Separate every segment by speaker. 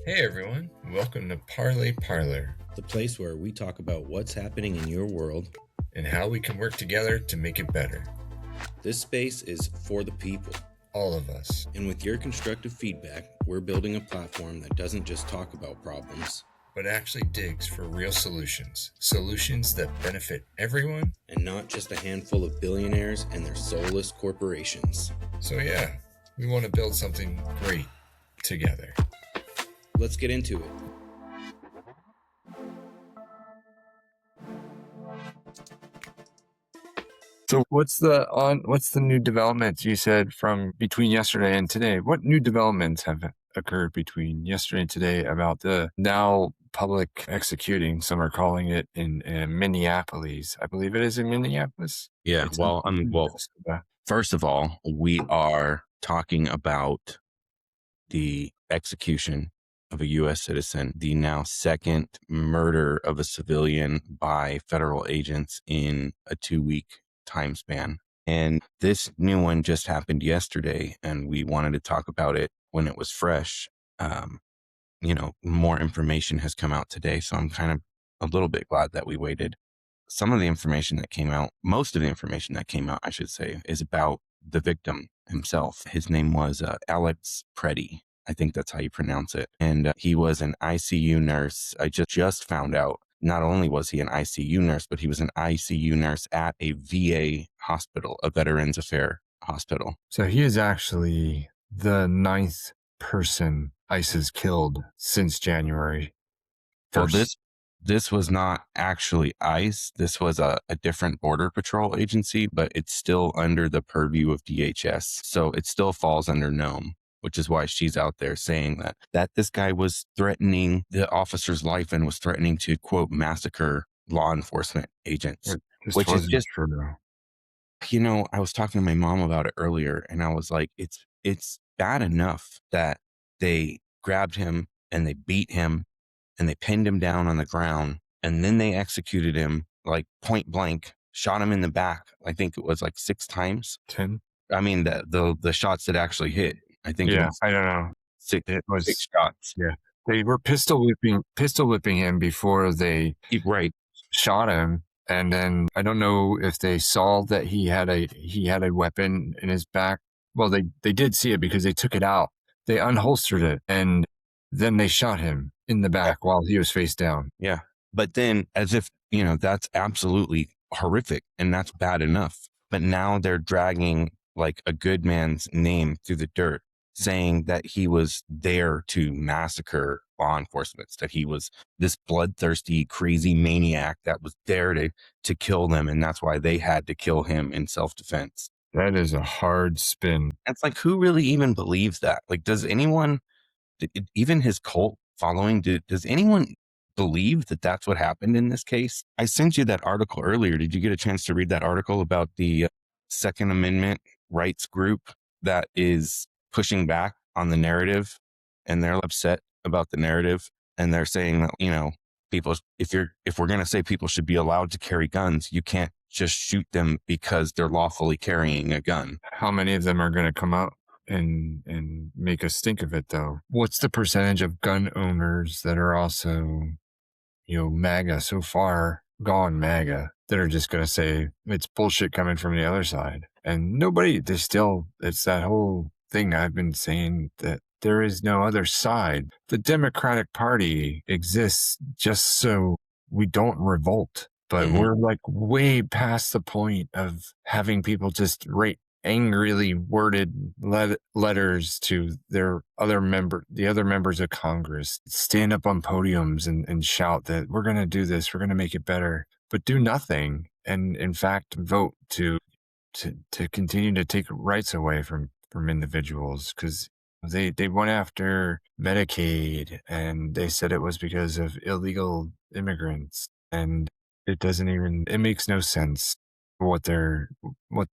Speaker 1: Hey everyone, welcome to Parlay Parlor,
Speaker 2: the place where we talk about what's happening in your world
Speaker 1: and how we can work together to make it better.
Speaker 2: This space is for the people,
Speaker 1: all of us.
Speaker 2: And with your constructive feedback, we're building a platform that doesn't just talk about problems,
Speaker 1: but actually digs for real solutions. Solutions that benefit everyone,
Speaker 2: and not just a handful of billionaires and their soulless corporations.
Speaker 1: So yeah, we want to build something great together.
Speaker 2: Let's get into it.
Speaker 1: So what's the new developments you said from between yesterday and today? What new developments have occurred between yesterday and today about the now public executing? Some are calling it in Minneapolis. I believe it is in Minneapolis.
Speaker 3: Yeah. First of all, we are talking about the execution of a U.S. citizen, the now second murder of a civilian by federal agents in a 2-week time span. And this new one just happened yesterday, and we wanted to talk about it when it was fresh. More information has come out today, so I'm kind of a little bit glad that we waited. Some of the information that came out, most of the information that came out, I should say, is about the victim himself. His name was Alex Pretti. I think that's how you pronounce it. And he was an ICU nurse. I just found out not only was he an ICU nurse, but he was an ICU nurse at a VA hospital, a Veterans Affairs hospital.
Speaker 1: So he is actually the 9th person ICE has killed since January 1st.
Speaker 3: Well, this was not actually ICE. This was a different border patrol agency, but it's still under the purview of DHS. So it still falls under NOM, which is why she's out there saying that this guy was threatening the officer's life and was threatening to, quote, massacre law enforcement agents, which is just
Speaker 1: true.
Speaker 3: I was talking to my mom about it earlier, and I was like, it's bad enough that they grabbed him and they beat him and they pinned him down on the ground, and then they executed him like point blank, shot him in the back. I think it was like 6 times.
Speaker 1: 10.
Speaker 3: I mean, the shots that actually hit. I think.
Speaker 1: Yeah, I don't know.
Speaker 3: 6 shots.
Speaker 1: Yeah, they were pistol whipping him before they shot him, and then I don't know if they saw that he had a weapon in his back. Well, they did see it because they took it out. They unholstered it, and then they shot him in the back while he was face down.
Speaker 3: Yeah. But then as if, that's absolutely horrific and that's bad enough. But now they're dragging like a good man's name through the dirt, saying that he was there to massacre law enforcement, that he was this bloodthirsty, crazy maniac that was there to kill them. And that's why they had to kill him in self-defense.
Speaker 1: That is a hard spin.
Speaker 3: It's like, who really even believes that? Like, does anyone, even his cult following, does anyone believe that that's what happened in this case? I sent you that article earlier. Did you get a chance to read that article about the Second Amendment rights group that is pushing back on the narrative, and they're upset about the narrative, and they're saying that, people, if we're going to say people should be allowed to carry guns, you can't just shoot them because they're lawfully carrying a gun.
Speaker 1: How many of them are going to come out and make us think of it, though? What's the percentage of gun owners that are also, MAGA, so far gone MAGA, that are just going to say it's bullshit coming from the other side? And it's that whole thing I've been saying, that there is no other side. The Democratic Party exists just so we don't revolt. But we're like way past the point of having people just write angrily worded letters to the other members of Congress, stand up on podiums and shout that we're going to do this, we're going to make it better, but do nothing. And in fact, vote to continue to take rights away from individuals, because they went after Medicaid, and they said it was because of illegal immigrants, and it makes no sense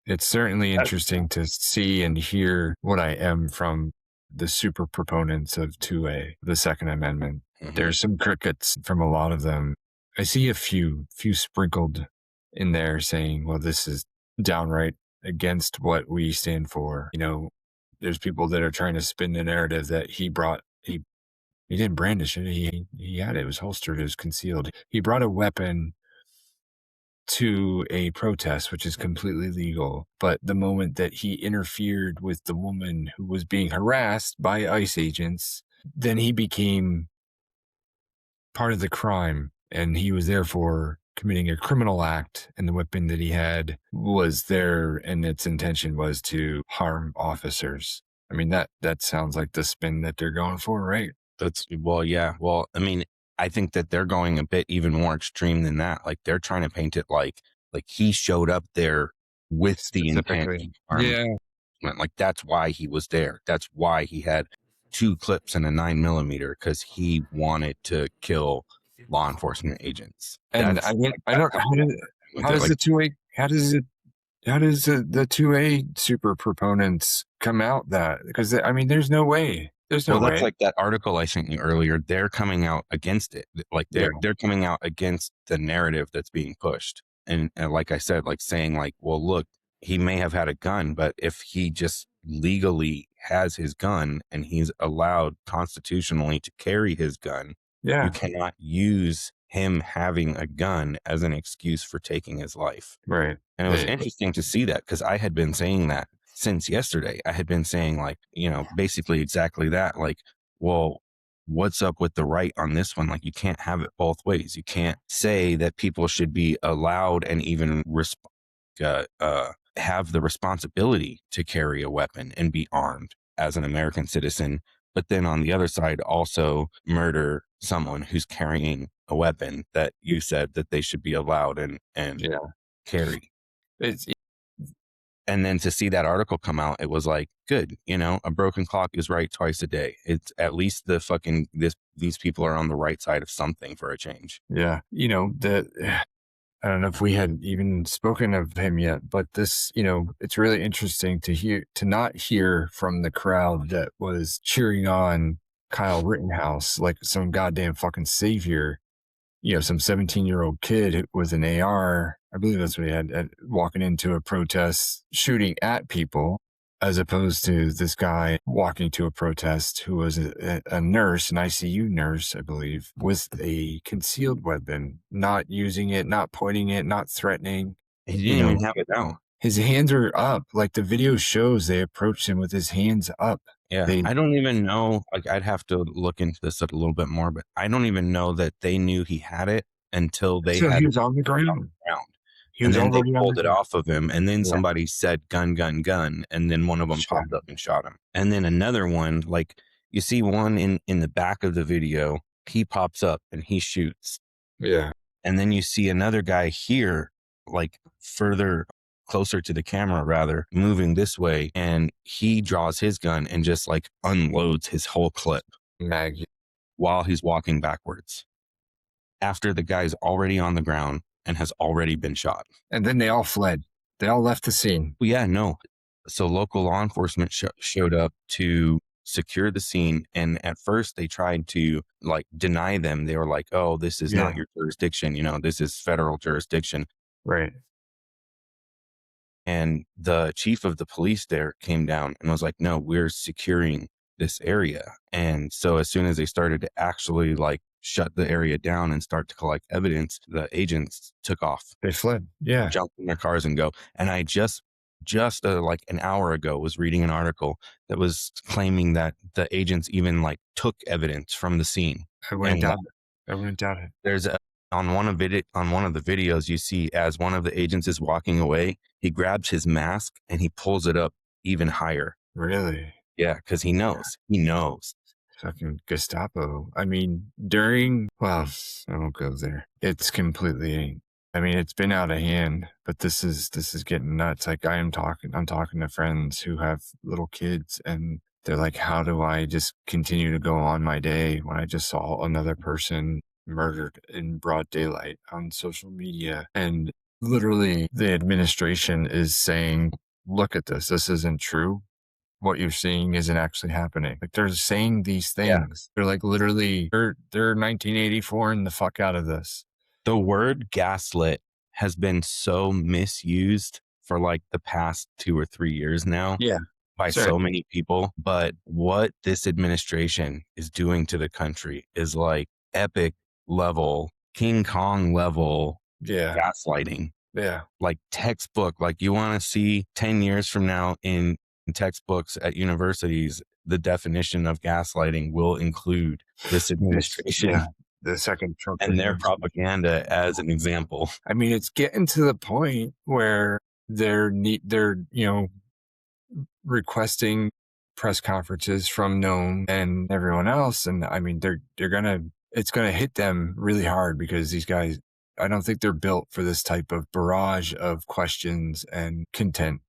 Speaker 1: it's certainly interesting to see and hear what I am from the super proponents of 2A, the Second Amendment. There's some crickets from a lot of them. I see a few sprinkled in there saying, well, this is downright against what we stand for. There's people that are trying to spin the narrative that he He didn't brandish it. He had it. It was holstered. It was concealed. He brought a weapon to a protest, which is completely legal. But the moment that he interfered with the woman who was being harassed by ICE agents, then he became part of the crime, and he was therefore committing a criminal act, and the weapon that he had was there, and its intention was to harm officers. I mean, that sounds like the spin that they're going for, right?
Speaker 3: Well, yeah. Well, I mean, I think that they're going a bit even more extreme than that. Like they're trying to paint it like he showed up there with the intent to
Speaker 1: Specifically.
Speaker 3: harm.
Speaker 1: Yeah.
Speaker 3: Like that's why he was there. That's why he had 2 clips and a 9mm, because he wanted to kill law enforcement agents.
Speaker 1: And
Speaker 3: That's
Speaker 1: I don't how does
Speaker 3: like,
Speaker 1: the 2A how does the 2A super proponents come out that, because I mean there's no way. There's no
Speaker 3: well, that's
Speaker 1: way.
Speaker 3: like that article I sent you earlier. They're coming out against it. Like
Speaker 1: Yeah.
Speaker 3: they're coming out against the narrative that's being pushed. And like I said, like saying like, well, look, he may have had a gun, but if he just legally has his gun and he's allowed constitutionally to carry his gun, you
Speaker 1: Yeah.
Speaker 3: cannot use him having a gun as an excuse for taking his life.
Speaker 1: Right.
Speaker 3: And it was interesting to see that, because I had been saying that since yesterday. I had been saying like, basically exactly that. Like, well, what's up with the right on this one? Like, you can't have it both ways. You can't say that people should be allowed and even have the responsibility to carry a weapon and be armed as an American citizen, but then on the other side also murder someone who's carrying a weapon that you said that they should be allowed and
Speaker 1: Yeah.
Speaker 3: carry.
Speaker 1: It's
Speaker 3: And then to see that article come out, it was like, good, a broken clock is right twice a day. It's at least these people are on the right side of something for a change.
Speaker 1: yeah. I don't know if we had even spoken of him yet, but this, it's really interesting to not hear from the crowd that was cheering on Kyle Rittenhouse like some goddamn fucking savior, some 17-year-old kid with an AR, I believe that's what he had, walking into a protest, shooting at people, as opposed to this guy walking to a protest who was a nurse, an ICU nurse, I believe, with a concealed weapon, not using it, not pointing it, not threatening.
Speaker 3: He didn't even have it out.
Speaker 1: His hands are up. Like the video shows, they approached him with his hands up.
Speaker 3: Yeah, I don't even know. Like, I'd have to look into this a little bit more, but I don't even know that they knew he had it until they
Speaker 1: So
Speaker 3: had
Speaker 1: he
Speaker 3: it
Speaker 1: was on the ground.
Speaker 3: ground.
Speaker 1: He
Speaker 3: And
Speaker 1: was
Speaker 3: then they
Speaker 1: already on
Speaker 3: pulled
Speaker 1: the
Speaker 3: it
Speaker 1: ground.
Speaker 3: off of him. And then
Speaker 1: Yeah.
Speaker 3: somebody said, gun, gun, gun. And then one of them
Speaker 1: Shot
Speaker 3: popped up and shot him. And then another one, like you see one in the back of the video, he pops up and he shoots.
Speaker 1: Yeah.
Speaker 3: And then you see another guy here, like closer to the camera rather, moving this way. And he draws his gun and just like unloads his whole clip
Speaker 1: Mag.
Speaker 3: while he's walking backwards, after the guy's already on the ground and has already been shot.
Speaker 1: And then they all fled. They all left the scene.
Speaker 3: Well, yeah, no. So local law enforcement showed up to secure the scene. And at first they tried to like deny them. They were like, oh, this is not your jurisdiction. This is federal jurisdiction.
Speaker 1: Right.
Speaker 3: And the chief of the police there came down and was like, no, we're securing this area. And so as soon as they started to actually like shut the area down and start to collect evidence, the agents took off.
Speaker 1: They fled. Yeah.
Speaker 3: Jump in their cars and go. And I just like an hour ago was reading an article that was claiming that the agents even like took evidence from the scene.
Speaker 1: I wouldn't doubt it.
Speaker 3: There's on one of the videos you see, as one of the agents is walking away, he grabs his mask and he pulls it up even higher.
Speaker 1: Really?
Speaker 3: Yeah, because he knows.
Speaker 1: Fucking Gestapo. I mean, I won't go there. It's completely, it's been out of hand, but this is getting nuts. Like I'm talking to friends who have little kids, and they're like, how do I just continue to go on my day when I just saw another person murdered in broad daylight on social media? And literally the administration is saying, look at this. This isn't true. What you're seeing isn't actually happening. Like they're saying these things.
Speaker 3: Yeah.
Speaker 1: They're like literally they're 1984 and the fuck out of this.
Speaker 3: The word gaslit has been so misused for like the past 2 or 3 years now.
Speaker 1: Yeah.
Speaker 3: by
Speaker 1: Sure.
Speaker 3: so many people. But what this administration is doing to the country is like epic level, King Kong level
Speaker 1: Yeah.
Speaker 3: gaslighting,
Speaker 1: Yeah.
Speaker 3: like textbook. Like you want to see 10 years from now in textbooks at universities, the definition of gaslighting will include this administration
Speaker 1: Yeah. The second Trump
Speaker 3: and their
Speaker 1: administration.
Speaker 3: propaganda as an example.
Speaker 1: I mean, it's getting to the point where they're requesting press conferences from Nome and everyone else, and I mean it's gonna hit them really hard because these guys, I don't think they're built for this type of barrage of questions and content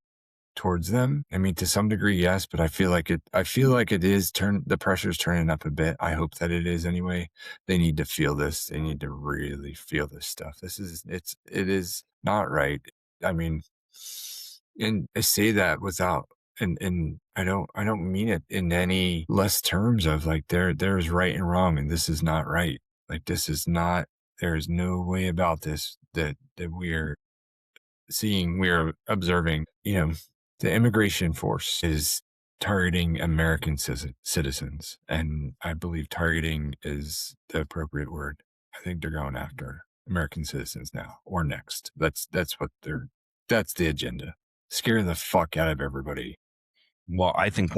Speaker 1: towards them. I mean, to some degree, yes, but I feel like it is the pressure's turning up a bit. I hope that it is anyway. They need to feel this. They need to really feel this stuff. It is not right. I mean, and I say that without, and I don't mean it in any less terms of like there's right and wrong and this is not right. Like this is not, there is no way about this that we're observing, the immigration force is targeting American citizens. And I believe targeting is the appropriate word. I think they're going after American citizens now or next. That's the agenda. Scare the fuck out of everybody.
Speaker 3: Well, I think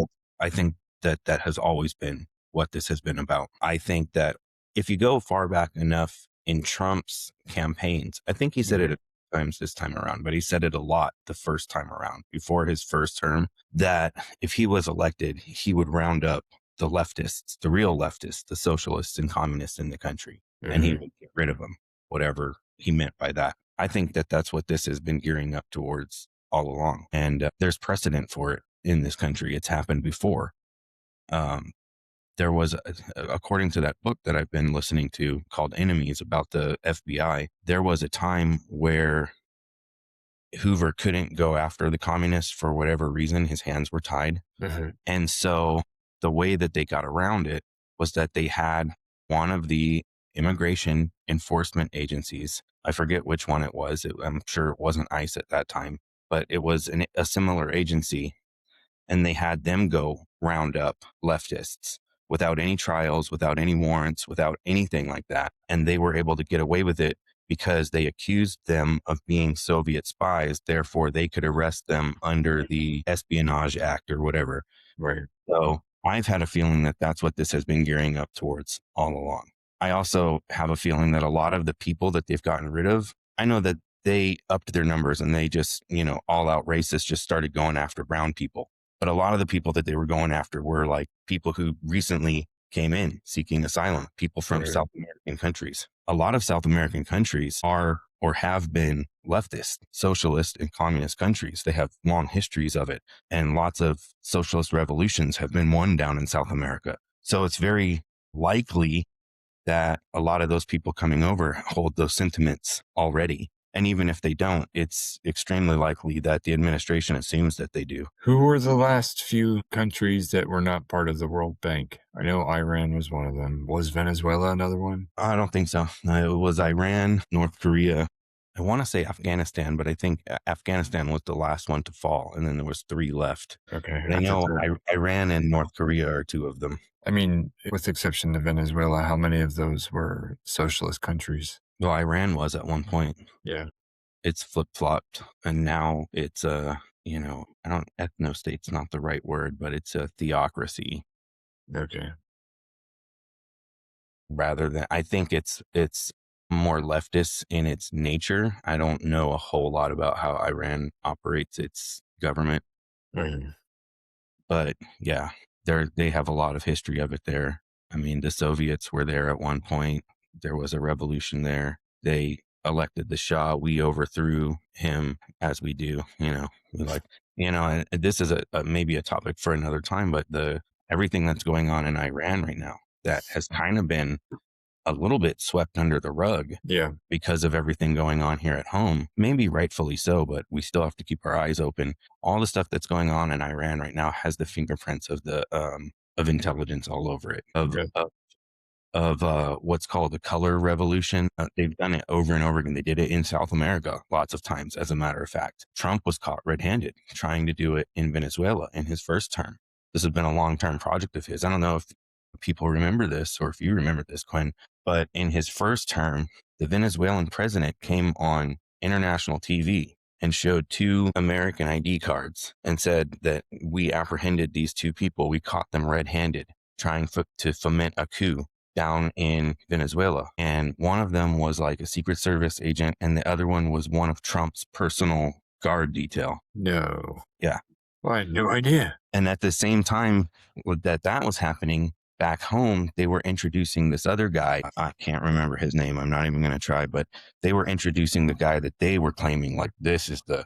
Speaker 3: that that has always been what this has been about. I think that if you go far back enough in Trump's campaigns, I think he said it a few times this time around, but he said it a lot the first time around before his first term, that if he was elected, he would round up the leftists, the real leftists, the socialists and communists in the country, and he would get rid of them, whatever he meant by that. I think that that's what this has been gearing up towards all along. And there's precedent for it in this country. It's happened before. There was, according to that book that I've been listening to called Enemies about the FBI, there was a time where Hoover couldn't go after the communists for whatever reason. His hands were tied. And so the way that they got around it was that they had one of the immigration enforcement agencies. I forget which one it was. I'm sure it wasn't ICE at that time, but it was a similar agency. And they had them go round up leftists without any trials, without any warrants, without anything like that. And they were able to get away with it because they accused them of being Soviet spies. Therefore, they could arrest them under the Espionage Act or whatever.
Speaker 1: Right.
Speaker 3: So I've had a feeling that that's what this has been gearing up towards all along. I also have a feeling that a lot of the people that they've gotten rid of, I know that they upped their numbers and they just, all out racists just started going after brown people. But a lot of the people that they were going after were like people who recently came in seeking asylum, people from South American countries. A lot of South American countries are or have been leftist, socialist, and communist countries. They have long histories of it. And lots of socialist revolutions have been won down in South America. So it's very likely that a lot of those people coming over hold those sentiments already. And even if they don't, it's extremely likely that the administration assumes that they do.
Speaker 1: Who were the last few countries that were not part of the World Bank? I know Iran was one of them. Was Venezuela another one?
Speaker 3: I don't think so. It was Iran, North Korea. I want to say Afghanistan, but I think Afghanistan was the last one to fall. And then there was 3 left.
Speaker 1: Okay.
Speaker 3: I know Iran and North Korea are 2 of them.
Speaker 1: I mean, with the exception of Venezuela, how many of those were socialist countries?
Speaker 3: Well, Iran was at one point.
Speaker 1: Yeah.
Speaker 3: It's flip-flopped. And now it's ethno-state's not the right word, but it's a theocracy.
Speaker 1: Okay.
Speaker 3: Rather than, I think it's more leftist in its nature. I don't know a whole lot about how Iran operates its government. But yeah, they have a lot of history of it there. I mean, the Soviets were there at one point. There was a revolution there. They elected the Shah. We overthrew him, as we do, and this is maybe a topic for another time, but everything that's going on in Iran right now that has kind of been a little bit swept under the rug because of everything going on here at home, maybe rightfully so, but we still have to keep our eyes open. All the stuff that's going on in Iran right now has the fingerprints of the of intelligence all over it, of of what's called the color revolution. They've done it over and over again. They did it in South America lots of times, as a matter of fact. Trump was caught red-handed trying to do it in Venezuela in his first term. This has been a long-term project of his. I don't know if people remember this or if you remember this, Quinn, but in his first term, the Venezuelan president came on international TV and showed 2 American ID cards and said that we apprehended these 2 people. We caught them red-handed trying to foment a coup down in Venezuela. And one of them was like a Secret Service agent, and the other one was one of Trump's personal guard detail.
Speaker 1: No.
Speaker 3: Yeah.
Speaker 1: Well, I had no idea.
Speaker 3: And at the same time that was happening, back home, they were introducing this other guy. I can't remember his name. I'm not even going to try, but they were introducing the guy that they were claiming, like, this is the,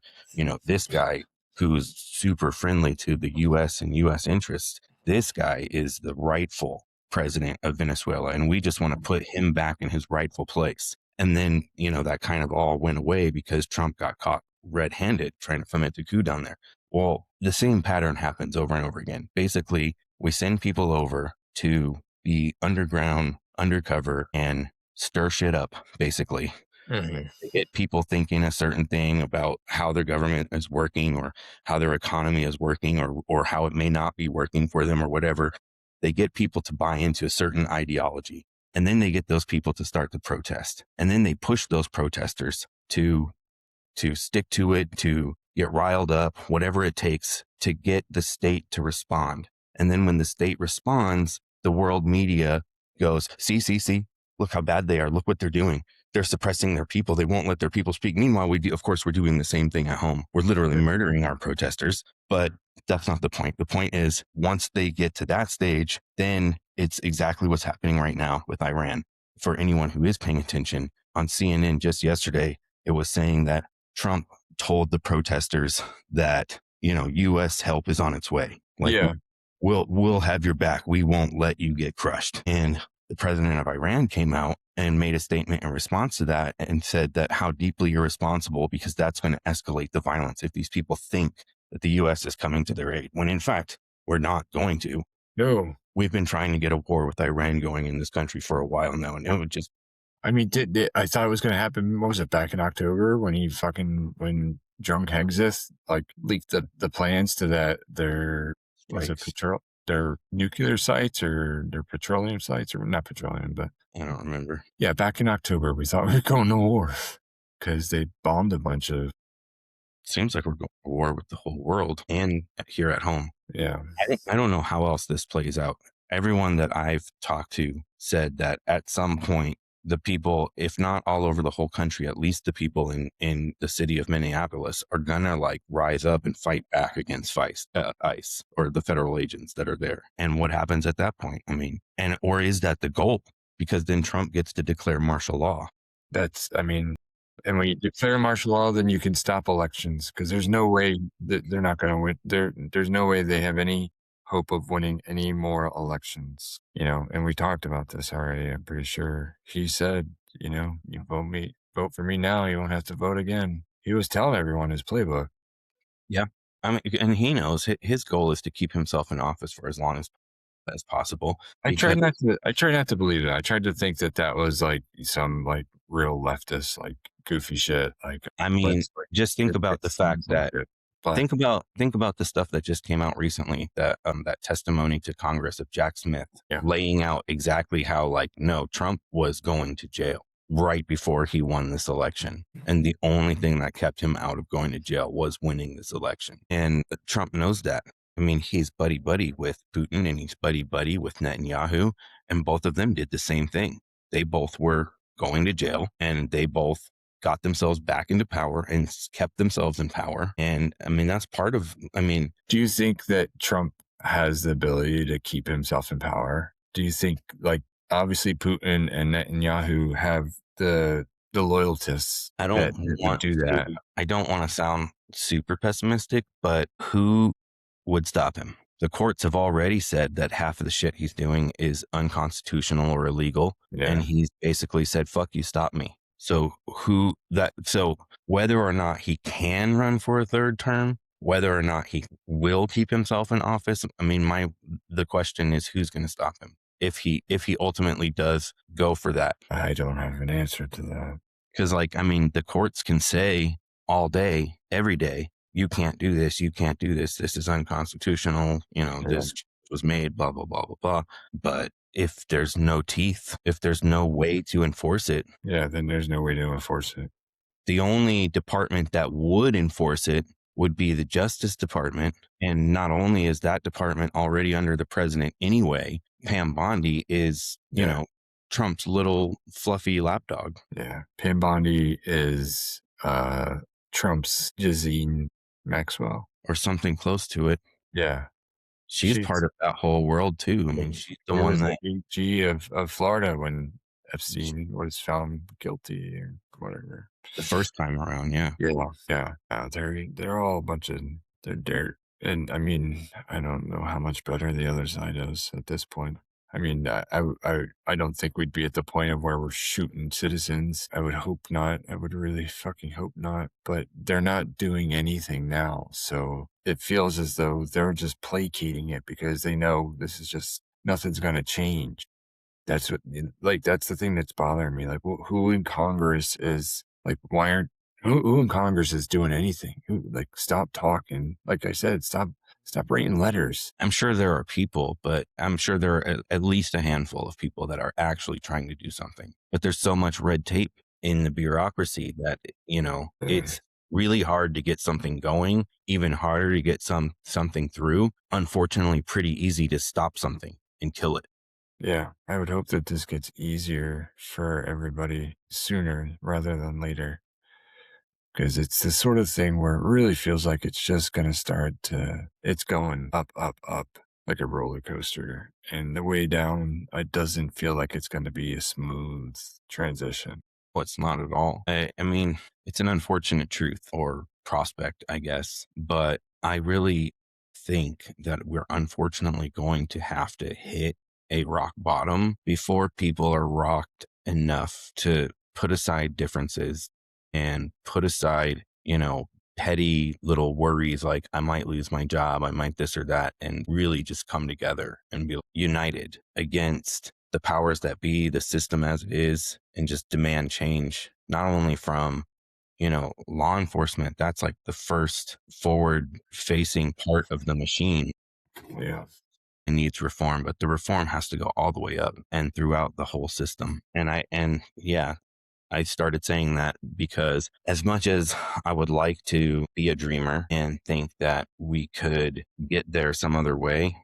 Speaker 3: this guy who's super friendly to the U.S. and U.S. interests. This guy is the rightful president of Venezuela, and we just want to put him back in his rightful place. And then, that kind of all went away because Trump got caught red-handed trying to foment a coup down there. Well, the same pattern happens over and over again. Basically, we send people over to be underground, undercover, and stir shit up, basically.
Speaker 1: Mm-hmm.
Speaker 3: Get people thinking a certain thing about how their government is working or how their economy is working or how it may not be working for them or whatever. They get people to buy into a certain ideology. And then they get those people to start to protest. And then they push those protesters to stick to it, to get riled up, whatever it takes to get the state to respond. And then when the state responds, the world media goes, see, look how bad they are. Look what they're doing. They're suppressing their people. They won't let their people speak. Meanwhile, of course, we're doing the same thing at home. We're literally murdering our protesters, but that's not the point. The point is, once they get to that stage, then it's exactly what's happening right now with Iran. For anyone who is paying attention, on CNN just yesterday, it was saying that Trump told the protesters that, U.S. help is on its way. Like,
Speaker 1: yeah.
Speaker 3: We'll have your back. We won't let you get crushed. And the president of Iran came out and made a statement in response to that and said that how deeply irresponsible, because that's going to escalate the violence if these people think that the U.S. is coming to their aid, when in fact, we're not going to.
Speaker 1: No.
Speaker 3: We've been trying to get a war with Iran going in this country for a while now, and it would just...
Speaker 1: I mean, I thought it was going to happen, what was it, back in October when Jung Hegseth leaked the plans to their nuclear sites or their petroleum sites, or not petroleum, but
Speaker 3: I don't remember.
Speaker 1: Yeah, back in October, we thought we were going to war because they bombed a bunch of...
Speaker 3: Seems like we're going to war with the whole world and here at home.
Speaker 1: Yeah.
Speaker 3: I don't know how else this plays out. Everyone that I've talked to said that at some point, the people, if not all over the whole country, at least the people in the city of Minneapolis are gonna rise up and fight back against ICE or the federal agents that are there. And what happens at that point? I mean, or is that the goal? Because then Trump gets to declare martial law.
Speaker 1: And when you declare martial law, then you can stop elections, because there's no way that they're not going to win. There's no way they have any hope of winning any more elections, and we talked about this already. I'm pretty sure he said, you vote for me now, you won't have to vote again. He was telling everyone his playbook.
Speaker 3: Yeah. I mean, and he knows his goal is to keep himself in office for as long as possible.
Speaker 1: I tried not to believe it. I tried to think that was some real leftist, goofy shit.
Speaker 3: I mean, just think about the fact that think about the stuff that just came out recently, that testimony to Congress of Jack Smith, laying out exactly how no, Trump was going to jail right before he won this election. And the only thing that kept him out of going to jail was winning this election. And Trump knows that. I mean, he's buddy-buddy with Putin and he's buddy-buddy with Netanyahu, and both of them did the same thing. They both were going to jail, and they both got themselves back into power and kept themselves in power. And I mean, that's part of,
Speaker 1: do you think that Trump has the ability to keep himself in power? Do you think, obviously Putin and Netanyahu have the loyalists?
Speaker 3: I don't want to do that. I don't want to sound super pessimistic, but who would stop him? The courts have already said that half of the shit he's doing is unconstitutional or illegal. Yeah. And he's basically said, fuck you, stop me. So whether or not he can run for a third term, whether or not he will keep himself in office, the question is, who's going to stop him? if he ultimately does go for that.
Speaker 1: I don't have an answer to that.
Speaker 3: Because, like, I mean, the courts can say all day, every day, you can't do this, you can't do this, this is unconstitutional, this was made, blah, blah, blah, blah, blah. But if there's no teeth, if there's no way to enforce it,
Speaker 1: yeah, then there's no way to enforce it.
Speaker 3: the only department that would enforce it would be the Justice Department. And not only is that department already under the president anyway, Pam Bondi is, Trump's little fluffy lapdog.
Speaker 1: Yeah. Pam Bondi is Trump's Ghislaine Maxwell.
Speaker 3: Or something close to it.
Speaker 1: Yeah.
Speaker 3: She's part of that whole world too. I mean, she's the one that
Speaker 1: AG of Florida when Epstein was found guilty or whatever.
Speaker 3: the first time around, yeah.
Speaker 1: Yeah. They're all a bunch of they're dirt. And I mean, I don't know how much better the other side is at this point. I mean, I don't think we'd be at the point of where we're shooting citizens. I would hope not. I would really fucking hope not. But they're not doing anything now. So it feels as though they're just placating it because they know this is just, nothing's going to change. That's what, that's the thing that's bothering me. Like, who in Congress is, like, why aren't, who in Congress is doing anything? Stop talking. Like I said, stop writing letters.
Speaker 3: I'm sure there are people, but I'm sure there are at least a handful of people that are actually trying to do something. But there's so much red tape in the bureaucracy that, it's really hard to get something going, even harder to get something through. Unfortunately, pretty easy to stop something and kill it.
Speaker 1: Yeah, I would hope that this gets easier for everybody sooner rather than later. Because it's the sort of thing where it really feels like it's just going to it's going up, up, up like a roller coaster. And the way down, it doesn't feel like it's going to be a smooth transition.
Speaker 3: Well, it's not at all. I mean, it's an unfortunate truth or prospect, I guess. But I really think that we're unfortunately going to have to hit a rock bottom before people are rocked enough to put aside differences and put aside, petty little worries like I might lose my job, I might this or that, and really just come together and be united against the powers that be, the system as it is, and just demand change, not only from, law enforcement. That's like the first forward facing part of the machine.
Speaker 1: Yeah.
Speaker 3: It needs reform, but the reform has to go all the way up and throughout the whole system. I started saying that because as much as I would like to be a dreamer and think that we could get there some other way,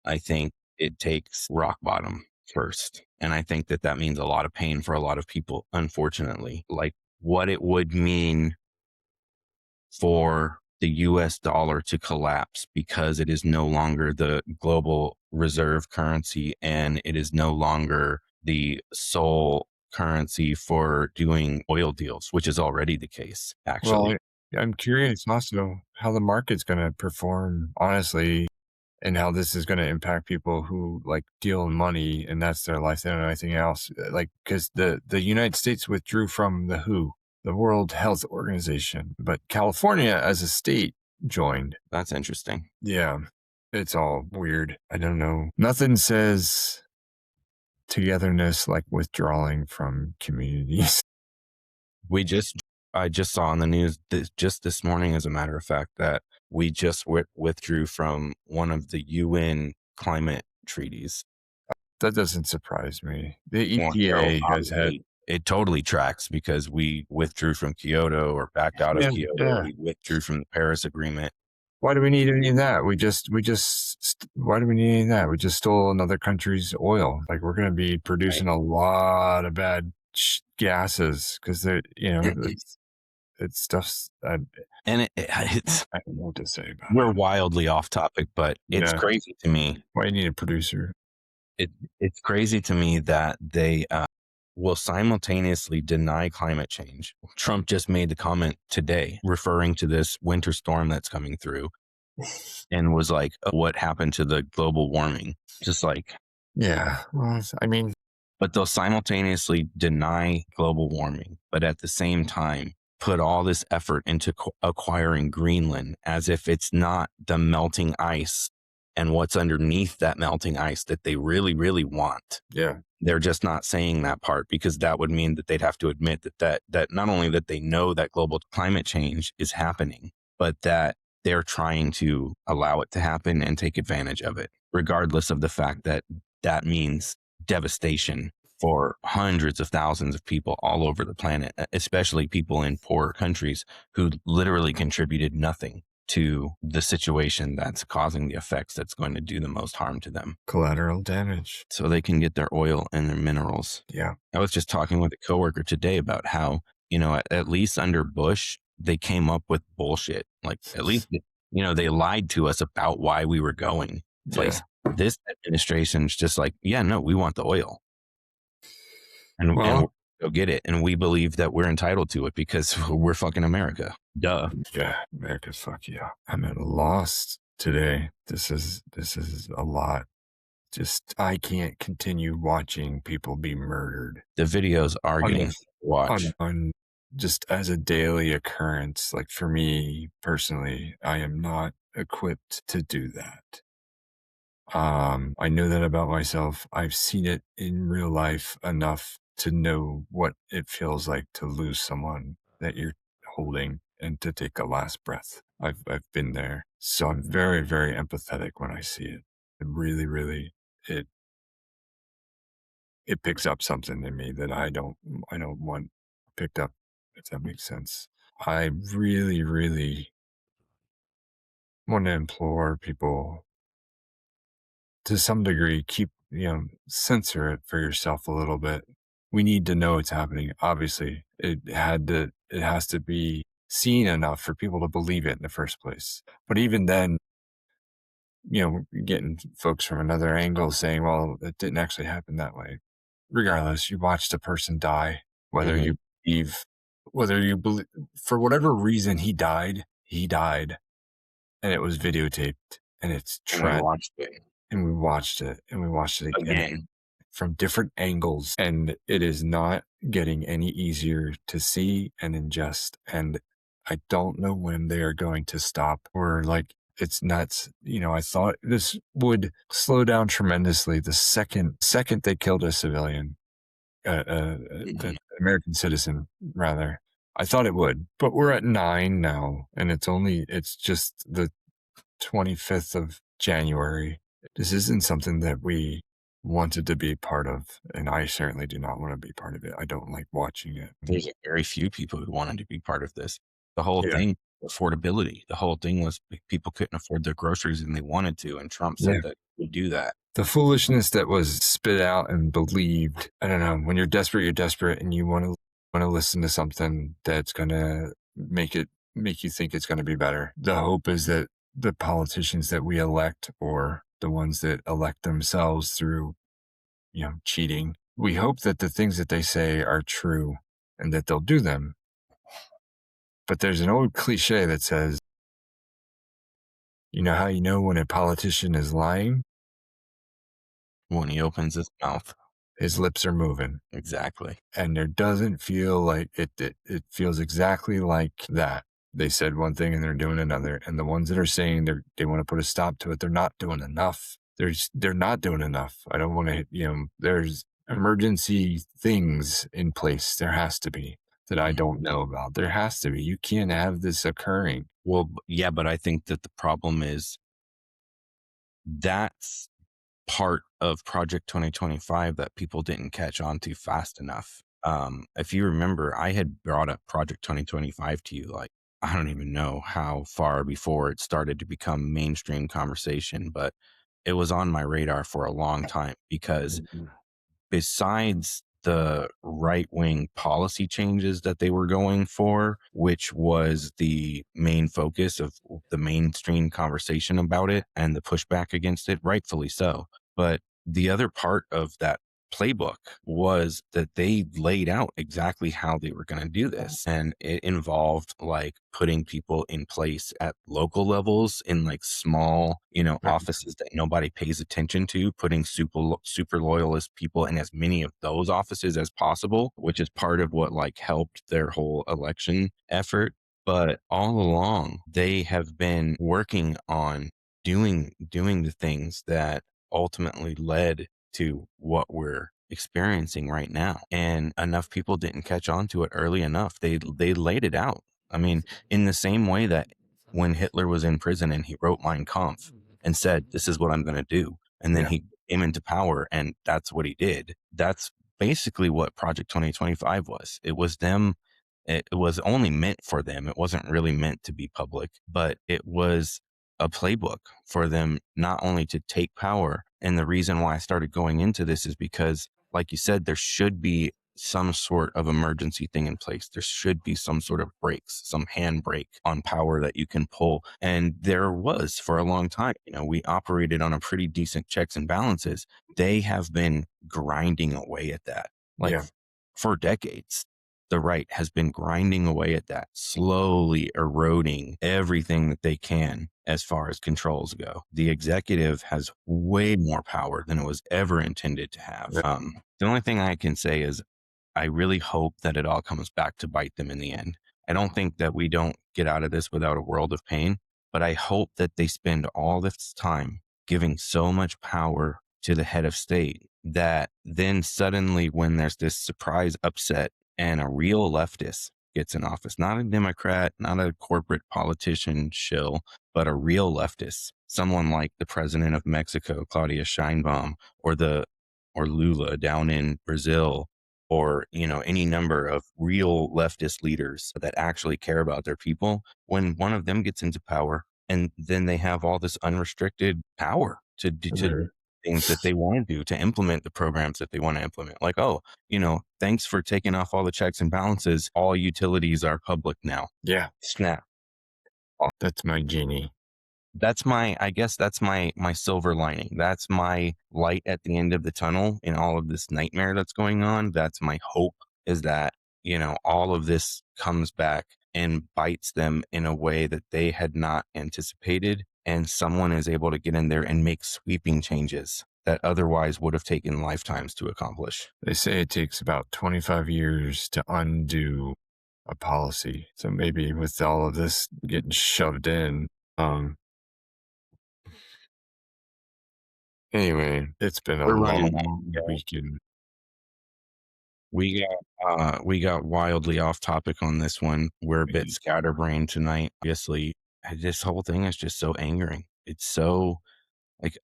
Speaker 3: I think it takes rock bottom first. And I think that means a lot of pain for a lot of people, unfortunately. Like what it would mean for the US dollar to collapse because it is no longer the global reserve currency and it is no longer the sole currency for doing oil deals, which is already the case, actually.
Speaker 1: Well, I'm curious also how the market's going to perform, honestly, and how this is going to impact people who deal in money and that's their life. They don't know anything else. Because the United States withdrew from the WHO, the World Health Organization, but California as a state joined.
Speaker 3: That's interesting.
Speaker 1: Yeah, it's all weird. I don't know. Nothing says togetherness like withdrawing from communities.
Speaker 3: I just saw on the news just this morning, as a matter of fact, that we just withdrew from one of the UN climate treaties.
Speaker 1: That doesn't surprise me. The EPA has had...
Speaker 3: It totally tracks because we withdrew from Kyoto or backed out of Kyoto. Yeah. We withdrew from the Paris Agreement.
Speaker 1: Why do we need any of that? Why do we need any of that? We just stole another country's oil. We're going to be producing a lot of bad gases because it's stuff's.
Speaker 3: And it's,
Speaker 1: I don't know what to say about it.
Speaker 3: We're wildly off topic, but it's crazy to me.
Speaker 1: Why do you need a producer?
Speaker 3: It's crazy to me that they will simultaneously deny climate change. Trump just made the comment today referring to this winter storm that's coming through and was like, what happened to the global warming? Just like,
Speaker 1: yeah, well, I mean,
Speaker 3: but they'll simultaneously deny global warming, but at the same time, put all this effort into acquiring Greenland as if it's not the melting ice and what's underneath that melting ice that they really, really want.
Speaker 1: Yeah.
Speaker 3: They're just not saying that part, because that would mean that they'd have to admit that not only that they know that global climate change is happening, but that they're trying to allow it to happen and take advantage of it, regardless of the fact that that means devastation for hundreds of thousands of people all over the planet, especially people in poorer countries who literally contributed nothing to the situation that's causing the effects that's going to do the most harm to them,
Speaker 1: Collateral damage.
Speaker 3: so they can get their oil and their minerals.
Speaker 1: Yeah.
Speaker 3: I was just talking with a coworker today about how, at least under Bush, they came up with bullshit. Like, at least, they lied to us about why we were going place.
Speaker 1: Yeah.
Speaker 3: This administration's just like, yeah, no, we want the oil. And
Speaker 1: Well,
Speaker 3: go get it. And we believe that we're entitled to it because we're fucking America. Duh.
Speaker 1: yeah, America's fuck yeah. I'm at a loss today. This is a lot. Just, I can't continue watching people be murdered
Speaker 3: The videos are getting
Speaker 1: on,
Speaker 3: to watch.
Speaker 1: on just as a daily occurrence. Like, for me personally, I am not equipped to do that. I know that about myself. I've seen it in real life enough to know what it feels like to lose someone that you're holding and to take a last breath. I've been there. So I'm very, very empathetic when I see it. It really, really, it it picks up something in me that I don't want picked up, if that makes sense. I really, really want to implore people to some degree, censor it for yourself a little bit. We need to know it's happening. Obviously, it has to be seen enough for people to believe it in the first place. But even then, getting folks from another angle saying, well, it didn't actually happen that way. Regardless, you watched a person die, whether
Speaker 3: Mhm.
Speaker 1: you believe, for whatever reason he died, and it was videotaped, and it's
Speaker 3: And we
Speaker 1: tragic.
Speaker 3: watched it
Speaker 1: And we watched it, and we watched it again
Speaker 3: again.
Speaker 1: from different angles, and it is not getting any easier to see and ingest. And I don't know when they are going to stop, or like, it's nuts. I thought this would slow down tremendously the second they killed a civilian, an
Speaker 3: Mhm.
Speaker 1: American citizen, rather. I thought it would, but we're at 9 now, and it's just the 25th of January. This isn't something that we wanted to be part of, and I certainly do not want to be part of it. I don't like watching it.
Speaker 3: There's very few people who wanted to be part of this. The whole
Speaker 1: Yeah.
Speaker 3: thing, affordability. The whole thing was people couldn't afford their groceries and they wanted to, and Trump
Speaker 1: Yeah.
Speaker 3: said that he would do that.
Speaker 1: The foolishness that was spit out and believed. I don't know. When you're desperate, and you want to listen to something that's going to make you think it's going to be better. The hope is that the politicians that we elect, or the ones that elect themselves through, cheating, we hope that the things that they say are true and that they'll do them. But there's an old cliche that says, you know how you know when a politician is lying?
Speaker 3: When he opens his mouth.
Speaker 1: His lips are moving.
Speaker 3: Exactly.
Speaker 1: And there doesn't feel like it feels exactly like that. They said one thing and they're doing another. And the ones that are saying they want to put a stop to it, they're not doing enough. They're not doing enough. I don't want to, there's emergency things in place. There has to be, that I don't know about. There has to be. You can't have this occurring.
Speaker 3: Well, yeah, but I think that the problem is that's part of Project 2025 that people didn't catch on to fast enough. If you remember, I had brought up Project 2025 to you, like, I don't even know how far before it started to become mainstream conversation, but it was on my radar for a long time because besides the right-wing policy changes that they were going for, which was the main focus of the mainstream conversation about it and the pushback against it, rightfully so. But the other part of that playbook was that they laid out exactly how they were going to do this. And it involved like putting people in place at local levels in like small, offices that nobody pays attention to, putting super loyalist people in as many of those offices as possible, which is part of what like helped their whole election effort. But all along, they have been working on doing the things that ultimately led to what we're experiencing right now. And enough people didn't catch on to it early enough. They laid it out. I mean, in the same way that when Hitler was in prison and he wrote Mein Kampf and said, "This is what I'm going to do," and then
Speaker 1: Yeah.
Speaker 3: he came into power, and that's what he did. That's basically what Project 2025 was. It was them. It was only meant for them. It wasn't really meant to be public, but it was a playbook for them not only to take power. And the reason why I started going into this is because, like you said, there should be some sort of emergency thing in place. There should be some sort of brakes, some handbrake on power that you can pull. And there was for a long time. We operated on a pretty decent checks and balances. They have been grinding away at that, like
Speaker 1: Yeah.
Speaker 3: for decades. The right has been grinding away at that, slowly eroding everything that they can as far as controls go. The executive has way more power than it was ever intended to have.
Speaker 1: Yeah.
Speaker 3: The only thing I can say is I really hope that it all comes back to bite them in the end. I don't think that we don't get out of this without a world of pain, but I hope that they spend all this time giving so much power to the head of state that then suddenly when there's this surprise upset and a real leftist gets in office, not a Democrat, not a corporate politician shill, but a real leftist, someone like the president of Mexico, Claudia Sheinbaum, or Lula down in Brazil, or any number of real leftist leaders that actually care about their people. When one of them gets into power, and then they have all this unrestricted power to do things that they want to do, to implement the programs that they want to implement. Like, oh, thanks for taking off all the checks and balances. All utilities are public now.
Speaker 1: Yeah.
Speaker 3: Snap.
Speaker 1: That's my genie.
Speaker 3: I guess that's my silver lining. That's my light at the end of the tunnel in all of this nightmare that's going on. That's my hope, is that, all of this comes back and bites them in a way that they had not anticipated. And someone is able to get in there and make sweeping changes that otherwise would have taken lifetimes to accomplish.
Speaker 1: They say it takes about 25 years to undo a policy. So maybe with all of this getting shoved in, anyway, it's been a
Speaker 3: We're running.
Speaker 1: long weekend.
Speaker 3: We got wildly off topic on this one. We're a bit scatterbrained tonight. Obviously, this whole thing is just so angering. It's so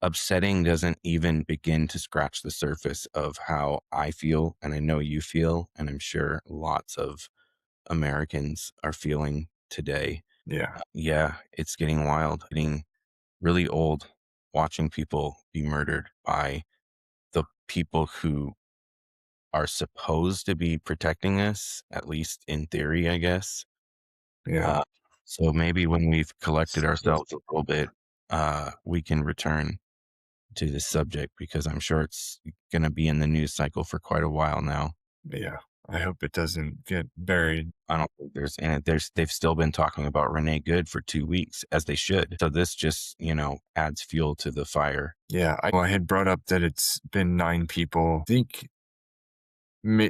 Speaker 3: upsetting, doesn't even begin to scratch the surface of how I feel, and I know you feel, and I'm sure lots of Americans are feeling today.
Speaker 1: Yeah.
Speaker 3: Yeah, it's getting wild, getting really old, watching people be murdered by the people who are supposed to be protecting us, at least in theory, I guess.
Speaker 1: Yeah.
Speaker 3: So maybe when we've collected ourselves a little bit, we can return to this subject, because I'm sure it's going to be in the news cycle for quite a while now.
Speaker 1: Yeah. I hope it doesn't get buried.
Speaker 3: I don't think they've still been talking about Renee Good for 2 weeks, as they should. So this just, adds fuel to the fire.
Speaker 1: Yeah. I had brought up that it's been 9 people. I think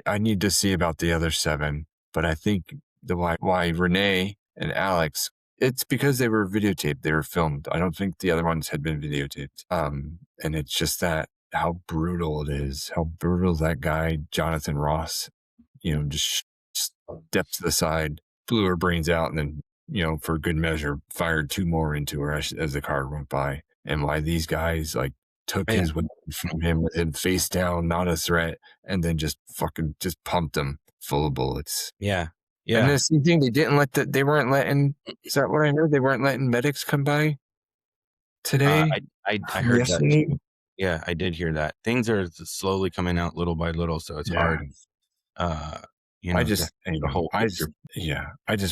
Speaker 1: I need to see about the other 7, but I think why Renee and Alex, it's because they were videotaped. They were filmed. I don't think the other ones had been videotaped. And it's just that how brutal it is, how brutal that guy, Jonathan Ross, just stepped to the side, blew her brains out, and then, for good measure, fired 2 more into her as the car went by. And why these guys took his weapon from him with him face down, not a threat, and then just fucking just pumped him full of bullets.
Speaker 3: Yeah.
Speaker 1: And the same thing, they weren't letting, is that what I heard? They weren't letting medics come by today?
Speaker 3: I heard that too. Yeah, I did hear that. Things are slowly coming out little by little, so it's hard.
Speaker 1: I just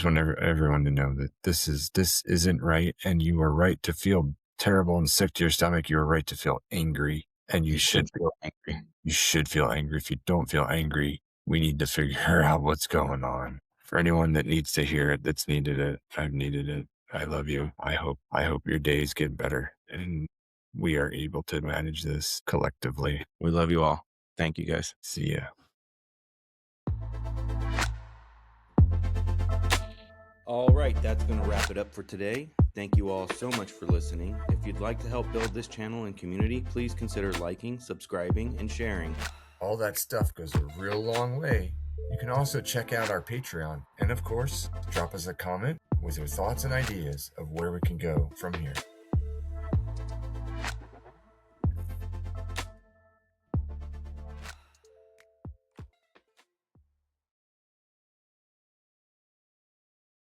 Speaker 1: want everyone to know that this isn't right, and you are right to feel terrible and sick to your stomach. You are right to feel angry, and you should feel angry. You should feel angry. If you don't feel angry, we need to figure out what's going on. For anyone that needs to hear it, that's needed it, I've needed it. I love you. I hope your days get better, and we are able to manage this collectively.
Speaker 3: We love you all. Thank you, guys.
Speaker 1: See ya.
Speaker 2: All right, that's going to wrap it up for today. Thank you all so much for listening. If you'd like to help build this channel and community, please consider liking, subscribing, and sharing.
Speaker 1: All that stuff goes a real long way. You can also check out our Patreon, and of course, drop us a comment with your thoughts and ideas of where we can go from here.